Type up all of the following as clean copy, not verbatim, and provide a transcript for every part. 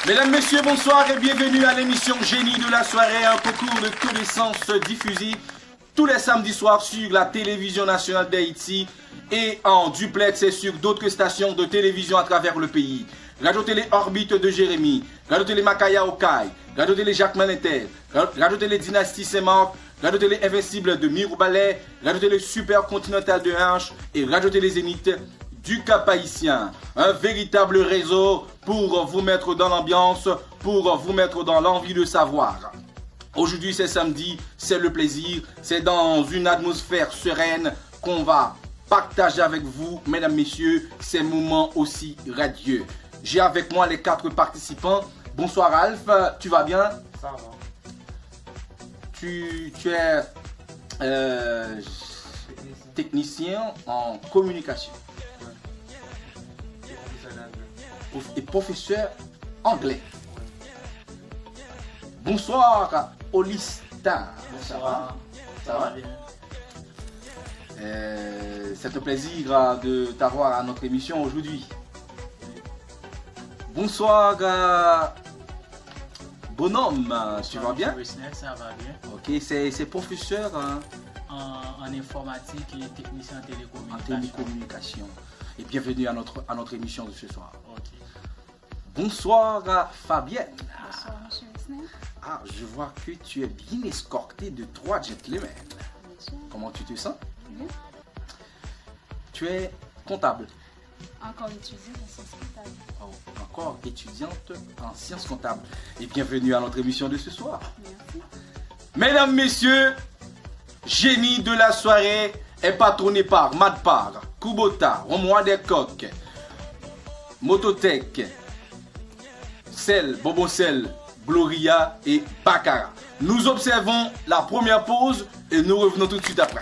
Mesdames, Messieurs, bonsoir et bienvenue à l'émission Génie de la soirée, un concours de connaissances diffusé tous les samedis soirs sur la télévision nationale d'Haïti et en duplex et sur d'autres stations de télévision à travers le pays. Radio-Télé Orbite de Jérémy, Radio-Télé Makaya Okai, Radio-Télé Jacques Manéter, Radio-Télé Dynastie Saint-Marc, Radio-Télé Invincible de Mirou-Balais, Radio-Télé Supercontinental de Hanche et Radio-Télé Zénith du Cap-Haïtien. Un véritable réseau pour vous mettre dans l'ambiance, pour vous mettre dans l'envie de savoir. Aujourd'hui c'est samedi, c'est le plaisir, c'est dans une atmosphère sereine qu'on va partager avec vous, mesdames, messieurs, ces moments aussi radieux. J'ai avec moi les 4 participants. Bonsoir Alf, tu vas bien? Ça va. Tu es technicien en communication et professeur anglais. Bonsoir Olista. Bonsoir. Ça va bien. C'est un plaisir de t'avoir à notre émission aujourd'hui. Bonsoir Bonhomme, tu vas bien? Ça va bien. Ok, c'est professeur En informatique et technicien en en télécommunication. Et bienvenue à notre émission de ce soir. Ok. Bonsoir Fabienne. Bonsoir, monsieur Wessner. Ah, je vois que tu es bien escorté de 3 gentlemen. Monsieur. Comment tu te sens? Bien. Tu es comptable. Encore étudiant en sciences comptables. Oh, encore étudiante en sciences comptables. Et bienvenue à notre émission de ce soir. Merci. Mesdames, Messieurs, Génie de la soirée est patronné par Madpar, Kubota, Romois des Coques, Mototech, Cell, Bobocel, Gloria et Baccara. Nous observons la première pause et nous revenons tout de suite après.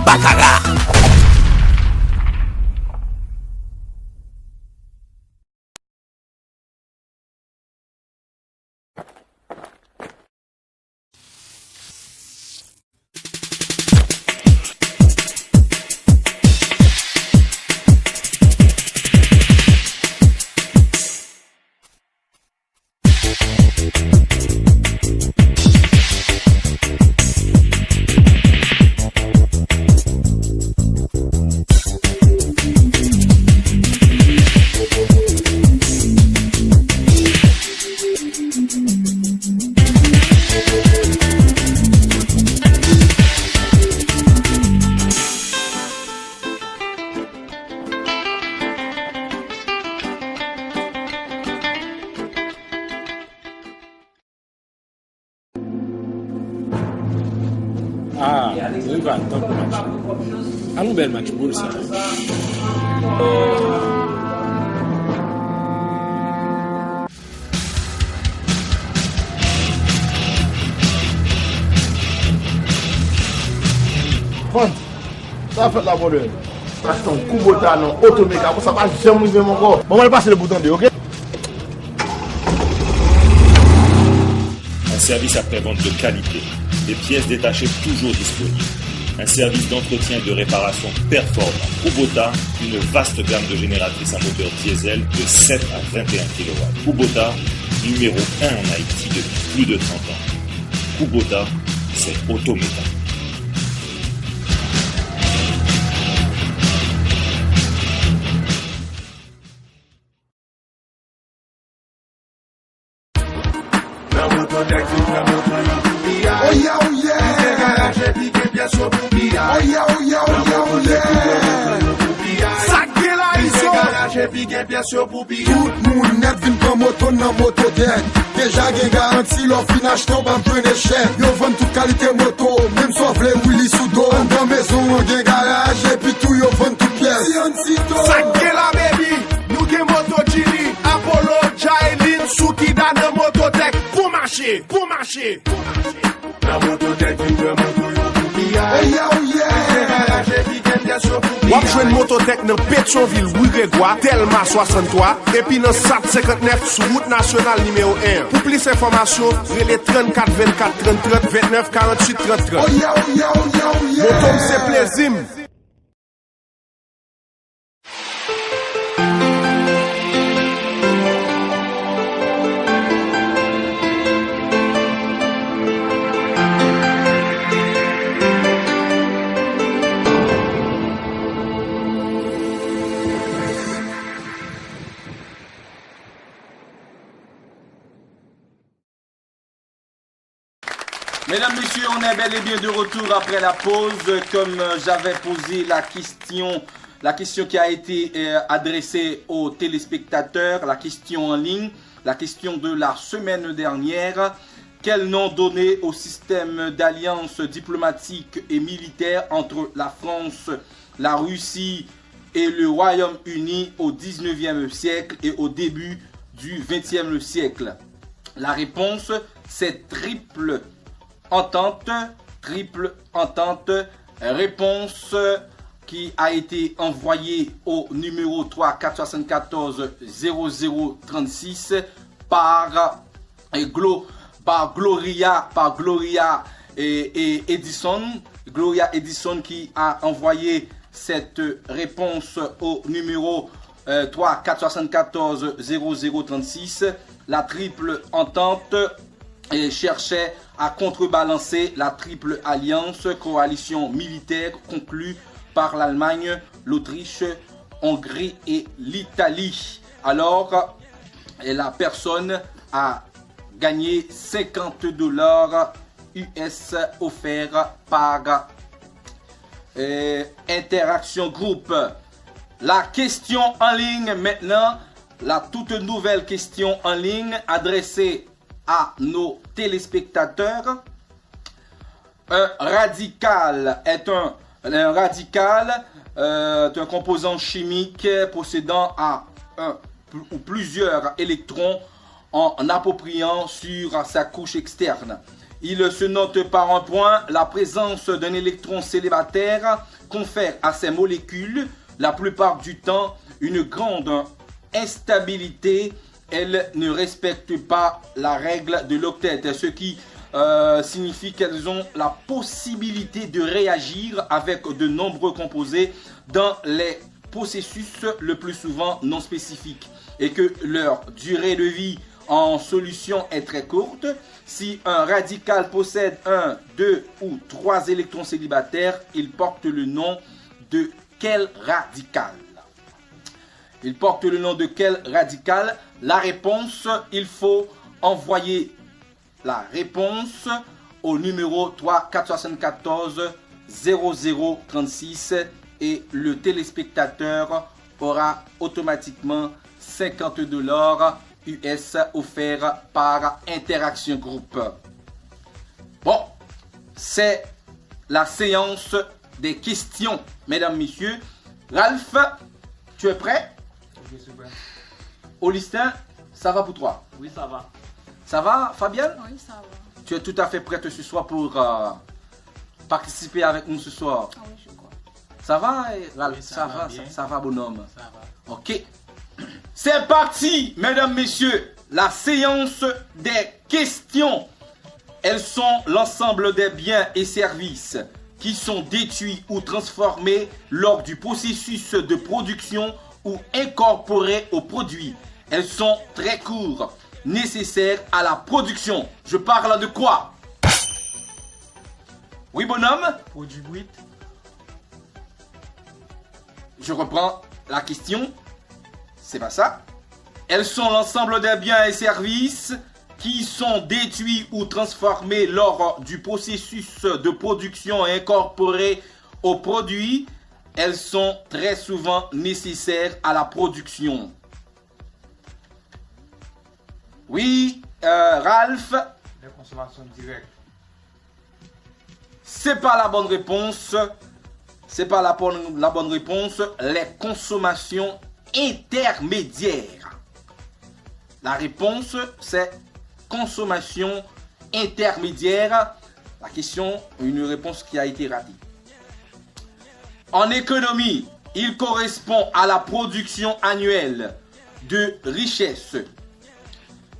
Baccara. Ah, oui, va, tant pour match. Un bel match pour ça. Ça fait la bonne. Parce que ton Kubota non automéca, ça va jamais arriver encore. Bon, on va passer le bouton de, ok? Un service après-vente de qualité, des pièces détachées toujours disponibles, un service d'entretien et de réparation performant. Kubota, une vaste gamme de génératrices à moteur diesel de 7 à 21 kW. Kubota, numéro 1 en Haïti depuis plus de 30 ans. Kubota, c'est automéca. Tout moun net vin pran moto nan motodek. Deja gen garanti lor fin achete ban prene cher. Yo vend tout kalite moto, même so vle Willy Soudo. An dan maison an gen garage et puis tout yo vend tout pièce. Sakye la baby, nou gen moto Gini, Apollo, Jailin, Soukida nan mototek. Pour marcher, pour marcher. Nan mototek vin pran moto yo pou biya. Wap jwen mototek nan Pétionville, Ouiregua, Telma 63, epi nan SAT 59 sou route nationale numéro 1. Pour plus d'informations, relais 34 24 30 30 29 48 30 30. Motom se plezim. Mesdames, messieurs, on est bel et bien de retour après la pause. Comme j'avais posé la question qui a été adressée aux téléspectateurs, la question en ligne, la question de la semaine dernière. Quel nom donner au système d'alliance diplomatique et militaire entre la France, la Russie et le Royaume-Uni au 19e siècle et au début du 20e siècle? La réponse, c'est triple entente, réponse qui a été envoyée au numéro 3 474 0036 par Gloria et Edison. Gloria Edison qui a envoyé cette réponse au numéro 3 474 0036. La triple entente et cherchait à contrebalancer la triple alliance, coalition militaire conclue par l'Allemagne, l'Autriche, Hongrie et l'Italie. Alors, la personne a gagné $50 US offerts par Interaction Group. La question en ligne maintenant, la toute nouvelle question en ligne adressée à nos téléspectateurs. Un radical est un composant chimique possédant un ou plusieurs électrons en appropriant sur sa couche externe. Il se note par un point: la présence d'un électron célibataire confère à ces molécules la plupart du temps une grande instabilité. Elles ne respectent pas la règle de l'octet, ce qui signifie qu'elles ont la possibilité de réagir avec de nombreux composés dans les processus le plus souvent non spécifiques et que leur durée de vie en solution est très courte. Si un radical possède 1, 2 ou 3 électrons célibataires, il porte le nom de quel radical? Il porte le nom de quel radical? La réponse, il faut envoyer la réponse au numéro 3 474 0036 et le téléspectateur aura automatiquement $50 US offerts par Interaction Group. Bon, c'est la séance des questions, mesdames, messieurs. Ralph, tu es prêt? Je suis prêt. Augustin, ça va pour toi? Oui, ça va. Ça va, Fabienne? Oui, ça va. Tu es tout à fait prête ce soir pour participer avec nous ce soir? Ah oui, je crois. Ça va, Ralph? Oui, ça va bien. Ça va, bonhomme. Ça va. Ok. C'est parti, mesdames, messieurs. La séance des questions. Elles sont l'ensemble des biens et services qui sont détruits ou transformés lors du processus de production ou incorporés au produit. Elles sont très courtes, nécessaires à la production. Je parle de quoi? Oui, bonhomme? Produit brut. Je reprends la question. C'est pas ça. Elles sont l'ensemble des biens et services qui sont détruits ou transformés lors du processus de production et incorporés au produit. Elles sont très souvent nécessaires à la production. Oui, Ralph? La consommation directe. C'est pas la bonne réponse. C'est pas la bonne réponse. Les consommations intermédiaires. La réponse, c'est consommation intermédiaire. La question, une réponse qui a été ratée. En économie, il correspond à la production annuelle de richesse.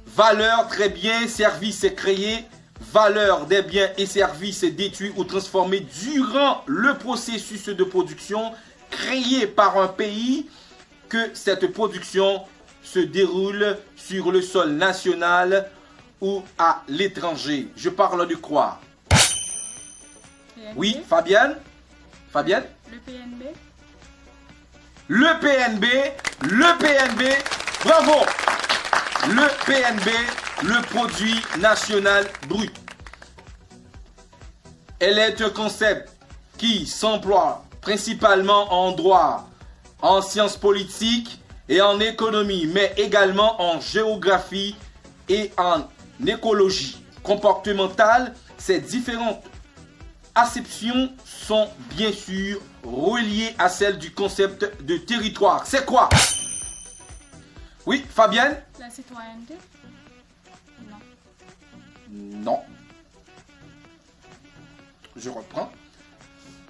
Valeur, très bien, services créés. Valeur des biens et services détruits ou transformés durant le processus de production créé par un pays, que cette production se déroule sur le sol national ou à l'étranger. Je parle de quoi? PNB? Oui, Fabienne? Fabienne? Le PNB? Le PNB, le PNB, bravo! Le PNB, le produit national brut. Elle est un concept qui s'emploie principalement en droit, en sciences politiques et en économie, mais également en géographie et en écologie comportementale. Ces différentes acceptions sont bien sûr reliées à celle du concept de territoire. C'est quoi? Oui, Fabienne? La citoyenneté? Non. Non. Je reprends.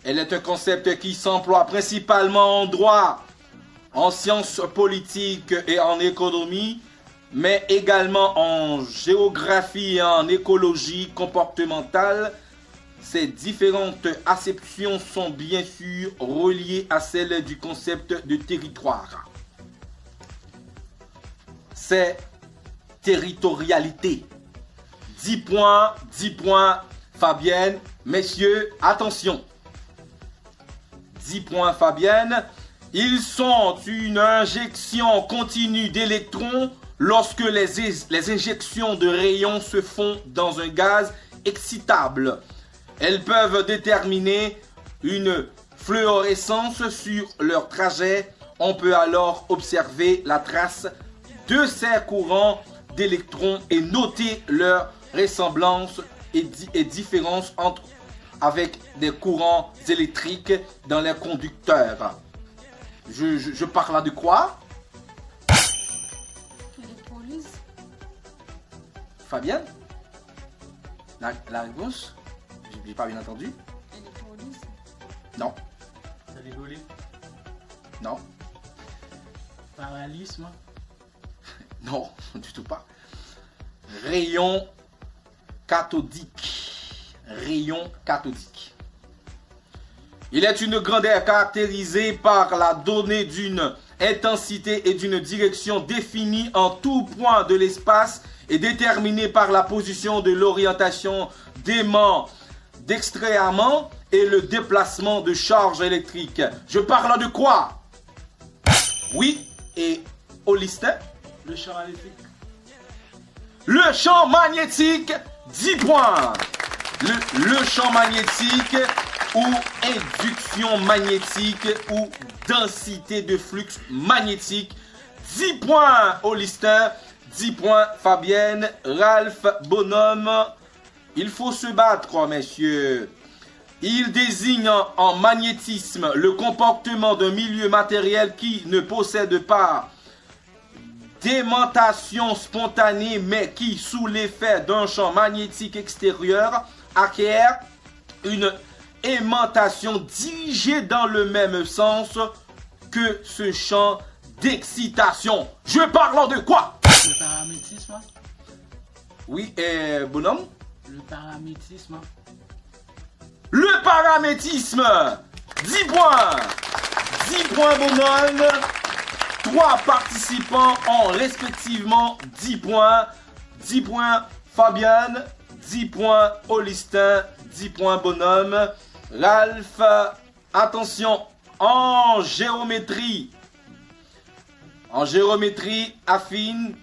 Elle est un concept qui s'emploie principalement en droit, en sciences politiques et en économie, mais également en géographie et en écologie comportementale. Ces différentes acceptions sont bien sûr reliées à celle du concept de territoire. C'est territorialité. 10 points, Fabienne. Messieurs, attention. 10 points, Fabienne. Ils sont une injection continue d'électrons lorsque les injections de rayons se font dans un gaz excitable. Elles peuvent déterminer une fluorescence sur leur trajet. On peut alors observer la trace de ces courants d'électrons et noter leur ressemblance et différence avec des courants électriques dans les conducteurs. Je parle de quoi? Électrolyse? Fabienne? La réponse? J'ai pas bien entendu. Électrolyse? Non. C'est rigolé. Non. Paralysme. Non, du tout pas. Rayon cathodique. Rayon cathodique. Il est une grandeur caractérisée par la donnée d'une intensité et d'une direction définie en tout point de l'espace et déterminée par la position de l'orientation d'aimant d'extrêmement et le déplacement de charge électrique. Je parle de quoi? Oui, et Augustin? Le champ magnétique. Le champ magnétique, 10 points. Le champ magnétique ou induction magnétique ou densité de flux magnétique. 10 points, Augustin. 10 points, Fabienne. Ralph, bonhomme. Il faut se battre, messieurs. Il désigne en magnétisme le comportement d'un milieu matériel qui ne possède pas d'aimantation spontanée, mais qui, sous l'effet d'un champ magnétique extérieur, acquiert une aimantation dirigée dans le même sens que ce champ d'excitation. Je parle de quoi? Le paramétrisme. Oui, bonhomme? Le paramétrisme. Le paramétisme. 10 points. 10 points, bonhomme. 3 participants ont respectivement 10 points. 10 points, Fabienne. 10 points, Augustin. 10 points, bonhomme. Ralph, attention, en géométrie. En géométrie affine,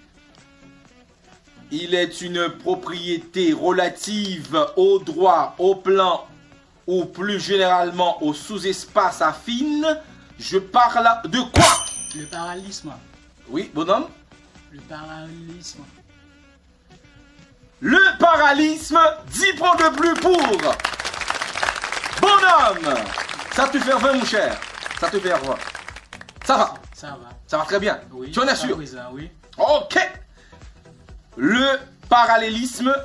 il est une propriété relative au droit, au plan ou plus généralement au sous-espace affine. Je parle de quoi? Le parallélisme. Oui, bonhomme? Le parallélisme. Le parallélisme, 10 points de plus pour bonhomme. Ça te fait 20, mon cher. Ça te fait 20. Ça va? Ça va. Ça va très bien. Oui. Tu en es sûr? Oui. Ok. Le parallélisme,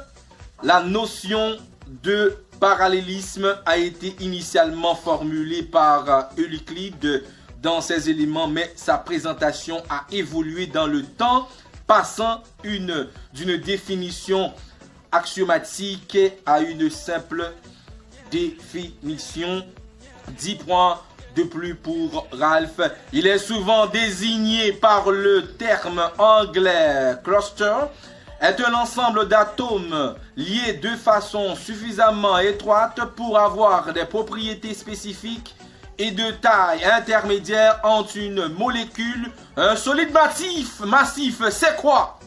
la notion de parallélisme a été initialement formulée par Euclide dans ses éléments, mais sa présentation a évolué dans le temps, passant d'une définition axiomatique à une simple définition. 10 points de plus pour Ralph. Il est souvent désigné par le terme anglais cluster, est un ensemble d'atomes liés de façon suffisamment étroite pour avoir des propriétés spécifiques et de taille intermédiaire entre une molécule, un solide massif, c'est quoi?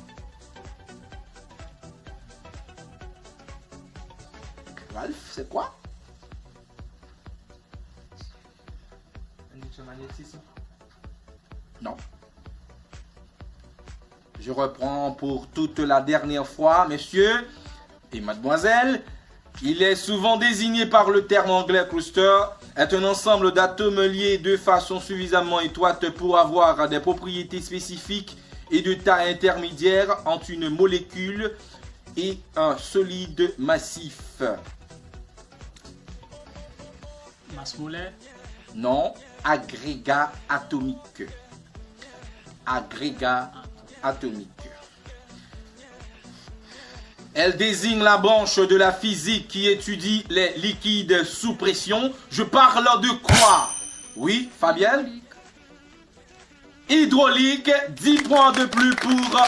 Ralph, c'est quoi? Non. Je reprends pour toute la dernière fois, messieurs et mademoiselles. Il est souvent désigné par le terme anglais cluster, est un ensemble d'atomes liés de façon suffisamment étroite pour avoir des propriétés spécifiques et de taille intermédiaire entre une molécule et un solide massif. Masse molaire. Non, agrégat atomique. Agrégat atomique. Elle désigne la branche de la physique qui étudie les liquides sous pression. Je parle de quoi? Oui, Fabienne? Hydraulique, 10 points de plus pour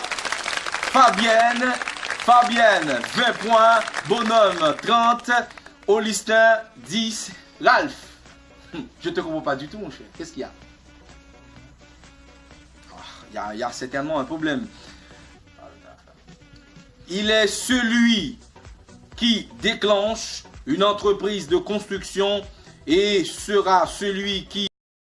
Fabienne. Fabienne, 20 points. Bonhomme, 30. Augustin, 10. Ralph, je te comprends pas du tout, mon cher. Qu'est-ce qu'il y a? Il y a certainement un problème. Il est celui qui déclenche une entreprise de construction et sera celui qui